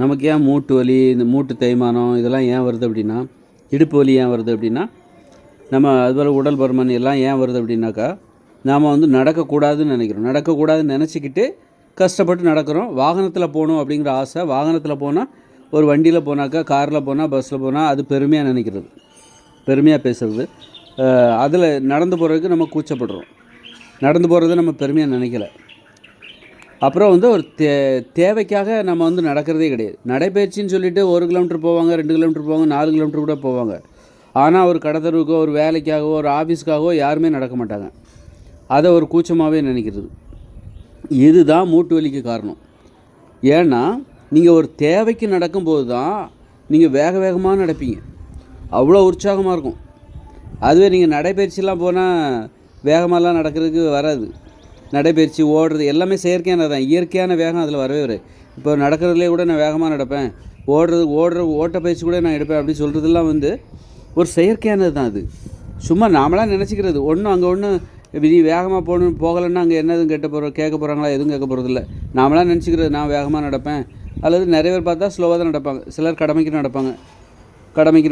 நமக்கு ஏன் மூட்டு வலி, இந்த மூட்டு தேய்மானம் இதெல்லாம் ஏன் வருது அப்படின்னா, இடுப்பு வலி ஏன் வருது அப்படின்னா, நம்ம அதுபோல் உடல் பருமன் எல்லாம் ஏன் வருது அப்படின்னாக்கா, நாம் வந்து நடக்கக்கூடாதுன்னு நினைக்கிறோம். நடக்கக்கூடாதுன்னு நினச்சிக்கிட்டு கஷ்டப்பட்டு நடக்கிறோம். வாகனத்தில் போகணும் அப்படிங்கிற ஆசை. வாகனத்தில் போனால், ஒரு வண்டியில் போனாக்கா, காரில் போனால், பஸ்ஸில் போனால் அது பெருமையாக நினைக்கிறது, பெருமையாக பேசுகிறது. அதில் நடந்து போகிறதுக்கு நம்ம கூச்சப்படுறோம். நடந்து போகிறத நம்ம பெருமையாக நினைக்கல. அப்புறம் வந்து ஒரு தேவைக்காக நம்ம வந்து நடக்கிறதே கிடையாது. நடைப்பயிற்சின்னு சொல்லிவிட்டு 1 கிலோமீட்டர் போவாங்க, 2 கிலோமீட்டர் போவாங்க, 4 கிலோமீட்டர் கூட போவாங்க. ஆனால் ஒரு கடத்தருவுக்கோ, ஒரு வேலைக்காகவோ, ஒரு ஆஃபீஸ்க்காகவோ யாருமே நடக்க மாட்டாங்க. அதை ஒரு கூச்சமாகவே நினைக்கிறது. இதுதான் மூட்டு வலிக்கு காரணம். ஏன்னா நீங்கள் ஒரு தேவைக்கு நடக்கும்போது தான் நீங்கள் வேக வேகமாக நடப்பீங்க. அவ்வளோ உற்சாகமாக இருக்கும். அதுவே நீங்கள் நடைப்பயிற்சிலாம் போனால் வேகமாகலாம் நடக்கிறதுக்கு வராது. நடைப்பயிற்சி, ஓடுறது எல்லாமே செயற்கையானது தான். இயற்கையான வேகம் அதில் வரவே வராது. இப்போ நடக்கிறதுலே கூட நான் வேகமாக நடப்பேன், ஓட்டப்பயிற்சி கூட நான் எடுப்பேன் அப்படின்னு சொல்கிறதுலாம் வந்து ஒரு செயற்கையானது தான். அது சும்மா நாமளாக நினச்சிக்கிறது. அங்கே ஒன்றும் நீ வேகமாக போகலைன்னா அங்கே என்னதும் கேட்க போகிறாங்களா? எதுவும் கேட்க போகிறதில்ல. நாமளாக நினச்சிக்கிறது நான் வேகமாக நடப்பேன். அல்லது நிறைய பேர் பார்த்தா ஸ்லோவாக தான் நடப்பாங்க. சிலர் கடமைக்கு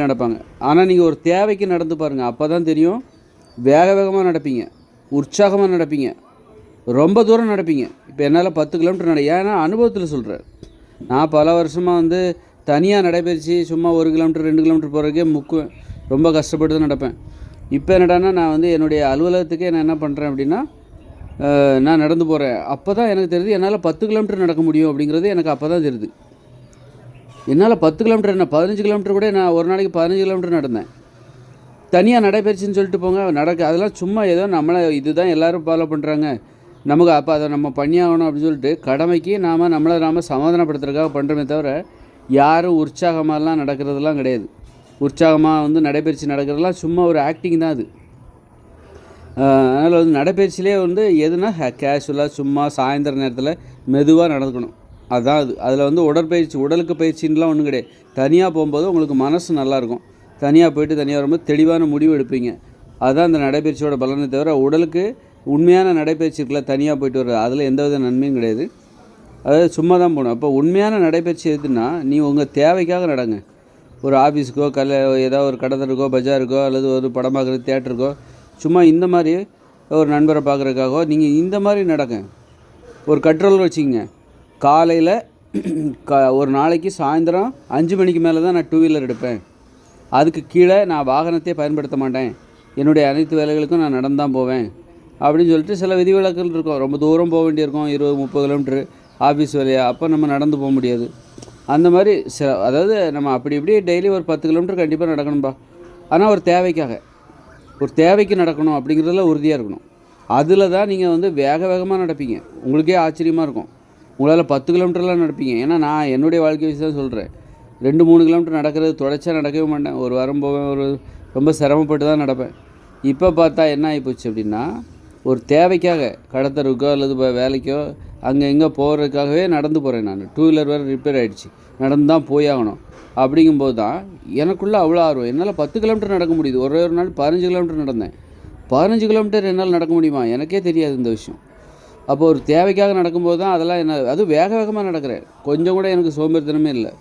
நடப்பாங்க. ஆனால் நீங்கள் ஒரு தேவைக்கு நடந்து பாருங்கள். அப்போ தான் தெரியும். வேகமாக நடப்பீங்க, உற்சாகமாக நடப்பீங்க, ரொம்ப தூரம் நடப்பீங்க. இப்போ என்னால் 10 கிலோமீட்டர் ஏன்னா அனுபவத்தில் சொல்கிறேன். நான் பல வருஷமாக வந்து தனியாக நடைபயிற்சி சும்மா 1 கிலோமீட்டர் 2 கிலோமீட்டர் போகிறதுக்கே ரொம்ப கஷ்டப்பட்டு தான் நடப்பேன். இப்போ என்னடானா நான் வந்து என்னுடைய அலுவலகத்துக்கே நான் என்ன பண்ணுறேன் அப்படின்னா, நான் நடந்து போகிறேன். அப்போ தான் எனக்கு தெரியுது என்னால் 10 கிலோமீட்டர் நடக்க முடியும் அப்படிங்கிறது எனக்கு அப்போ தான் தெரியுது. என்னால் 10 கிலோமீட்டர் என்ன 15 கிலோமீட்டர் கூட நான் ஒரு நாளைக்கு 15 கிலோமீட்டர் நடந்தேன். தனியாக நடைபயிற்சின்னு சொல்லிட்டு போங்க அதெல்லாம் சும்மா ஏதோ நம்மளை இதுதான் எல்லோரும் ஃபாலோ பண்ணுறாங்க, நமக்கு அப்போ அதை நம்ம பண்ணியாகணும் அப்படின்னு சொல்லிட்டு கடமைக்கு நம்மளை சமாதானப்படுத்துறதுக்காக பண்ணுறமே தவிர யாரும் உற்சாகமாகலாம் நடக்கிறதுலாம் கிடையாது. உற்சாகமாக வந்து நடைபயிற்சி நடக்கிறதுலாம் சும்மா ஒரு ஆக்டிங் தான் அது. அதனால் வந்து நடைபயிற்சியிலே வந்து எதுனா கேஷுவலாக சும்மா சாயந்தர நேரத்தில் மெதுவாக நடக்கணும். அதுதான் அது. அதில் வந்து உடற்பயிற்சி, உடலுக்கு பயிற்சின்லாம் ஒன்றும் கிடையாது. தனியாக போகும்போது உங்களுக்கு மனசு நல்லாயிருக்கும். தனியாக போயிட்டு தனியாக வரும்போது தெளிவான முடிவு எடுப்பீங்க. அதுதான் அந்த நடைபயிற்சியோட பலனை தவிர உடலுக்கு உண்மையான நடைபயிற்சி இருக்குல்ல, தனியாக போயிட்டு வர்றது, அதில் எந்த வித நன்மையும் கிடையாது. அதாவது சும்மா தான் போகணும். அப்போ உண்மையான நடைபயிற்சி எதுன்னா, நீ உங்கள் தேவைக்காக நடங்க. ஒரு ஆஃபீஸுக்கோ ஏதாவது ஒரு கடத்தருக்கோ, பஜாருக்கோ, அல்லது ஒரு படம் பார்க்குறது தியேட்டருக்கோ, சும்மா இந்த மாதிரி ஒரு நண்பரை பார்க்குறதுக்காகவோ நீங்கள் இந்த மாதிரி நடங்க. ஒரு கண்ட்ரோல் வச்சுக்கோங்க. காலையில் ஒரு நாளைக்கு சாயந்தரம் 5 மணிக்கு மேலே தான் நான் 2 வீலர் எடுப்பேன். அதுக்கு கீழே நான் வாகனத்தையே பயன்படுத்த மாட்டேன். என்னுடைய அனைத்து வேலைகளுக்கும் நான் நடந்து தான் போவேன் அப்படின்னு சொல்லிட்டு சில விதிவிலக்குகள் இருக்கும். ரொம்ப தூரம் போக வேண்டியிருக்கும், 20-30 கிலோமீட்ரு ஆஃபீஸ் வேலையாக. அப்போ நம்ம நடந்து போக முடியாது. அந்த மாதிரி அதாவது நம்ம அப்படி இப்படி டெய்லி ஒரு 10 கிலோமீட்டர் கண்டிப்பாக நடக்கணும்பா. ஆனால் ஒரு தேவைக்கு நடக்கணும் அப்படிங்கிறதுல உறுதியாக இருக்கணும். அதில் தான் நீங்கள் வந்து வேகமாக நடப்பீங்க. உங்களுக்கே ஆச்சரியமாக இருக்கும். உங்களால் 10 கிலோமீட்டர்லாம் நடப்பீங்க. ஏன்னா நான் என்னுடைய வாழ்க்கை விஷயம் தான் சொல்கிறேன். 2-3 கிலோமீட்டர் நடக்கிறது தொடர்ச்சியாக நடக்கவே மாட்டேன். ஒரு வாரம் போவேன், ரொம்ப சிரமப்பட்டு தான் நடப்பேன். இப்போ பார்த்தா என்ன ஆகிப்போச்சு அப்படின்னா, ஒரு தேவைக்காக கடத்தருக்கோ அல்லது வேலைக்கோ அங்கே எங்கே போகிறதுக்காகவே நடந்து போகிறேன். நான் 2 வீலர் வேறு ரிப்பேர் ஆகிடுச்சு, நடந்து தான் போயாகணும். அப்படிங்கும்போது தான் எனக்குள்ளே அவ்வளோ ஆர்வம். என்னால் 10 கிலோமீட்டர் நடக்க முடியுது. ஒரு நாள் 15 கிலோமீட்டர் நடந்தேன். 15 கிலோமீட்டர் என்னால் நடக்க முடியுமா? எனக்கே தெரியாது இந்த விஷயம். அப்போ ஒரு தேவைக்காக நடக்கும்போது தான் அதெல்லாம் அதுவும் வேகமாக நடக்கிறேன். கொஞ்சம் கூட எனக்கு சோம்பேறித்தனமே இல்லை.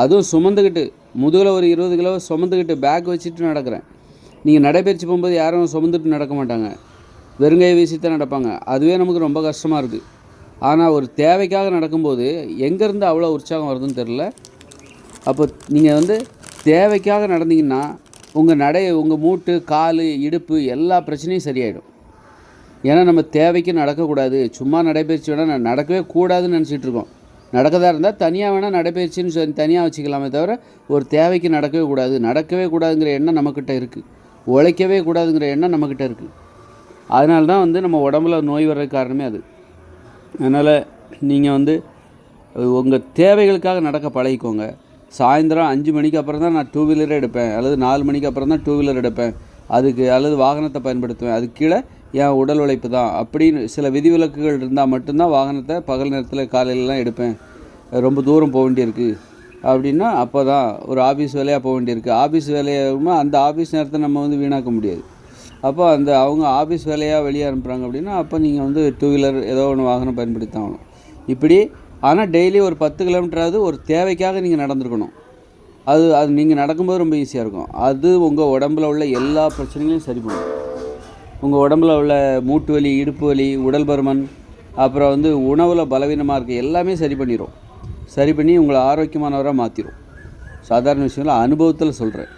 அதுவும் சுமந்துக்கிட்டு முதுகில் ஒரு 20 கிலோ சுமந்துக்கிட்டு பேக் வச்சுட்டு நடக்கிறேன். நீங்கள் நடைபயிற்சி போகும்போது யாரும் சுமந்துட்டு நடக்க மாட்டாங்க, வெறுங்கையை வீசித்தான் நடப்பாங்க. அதுவே நமக்கு ரொம்ப கஷ்டமாக இருக்குது. ஆனால் ஒரு தேவைக்காக நடக்கும்போது எங்கேருந்து அவ்வளோ உற்சாகம் வருதுன்னு தெரில. அப்போ நீங்கள் வந்து தேவைக்காக நடந்தீங்கன்னா உங்கள் மூட்டு, கால், இடுப்பு எல்லா பிரச்சனையும் சரியாயிடும். ஏன்னா நம்ம தேவைக்கு நடக்கக்கூடாது. சும்மா நடைபயிற்சி வேணால் நடக்கவே கூடாதுன்னு நினச்சிட்டு இருக்கோம். நடக்கதா இருந்தால் தனியாக வேணால் நடைபயிற்சின்னு தனியாக வச்சுக்கலாமே தவிர ஒரு தேவைக்கு நடக்கவே கூடாதுங்கிற எண்ணம் நம்மக்கிட்ட இருக்குது. உழைக்கவே கூடாதுங்கிற எண்ணம் நம்மக்கிட்ட இருக்குது. அதனால தான் வந்து நம்ம உடம்புல நோய் வர்றதுக்கு காரணமே அது. அதனால் நீங்கள் வந்து உங்கள் தேவைகளுக்காக நடக்க பழகிக்கோங்க. சாயந்தரம் 5 மணிக்கு அப்புறம் தான் நான் 2 வீலரே எடுப்பேன், அல்லது 4 மணிக்கு அப்புறம் தான் 2 வீலர் எடுப்பேன், அல்லது வாகனத்தை பயன்படுத்துவேன், அதுக்கு கீழே என் உடல் உழைப்பு தான் அப்படின்னு சில விதிவிலக்குகள் இருந்தால் மட்டும்தான் வாகனத்தை பகல் நேரத்தில் காலையிலலாம் எடுப்பேன். ரொம்ப தூரம் போக வேண்டியிருக்கு அப்படின்னா அப்போ தான் ஒரு ஆஃபீஸ் வேலையாக போக வேண்டியிருக்கு. ஆஃபீஸ் வேலையாக அந்த ஆஃபீஸ் நேரத்தை நம்ம வந்து வீணாக்க முடியாது. அப்போ அவங்க ஆஃபீஸ் வேலையாக வெளியே அனுப்புகிறாங்க அப்படின்னா அப்போ நீங்கள் வந்து 2 வீலர் ஏதோ ஒன்று வாகனம் பயன்படுத்தி ஆகணும். இப்படி ஆனால் டெய்லி ஒரு 10 கிலோமீட்டராவது ஒரு தேவைக்காக நீங்கள் நடந்துருக்கணும். அது அது நீங்கள் நடக்கும்போது ரொம்ப ஈஸியாக இருக்கும். அது உங்கள் உடம்பில் உள்ள எல்லா பிரச்சனைகளையும் சரி பண்ணும். உங்கள் உடம்பில் உள்ள மூட்டு வலி, இடுப்பு வலி, உடல் பருமன், அப்புறம் வந்து உணவில் பலவீனமாக இருக்க எல்லாமே சரி பண்ணிடும். சரி பண்ணி உங்களை ஆரோக்கியமானவராக மாற்றிடும். சாதாரண விஷயம் இல்லை, அனுபவத்தில் சொல்கிறேன்.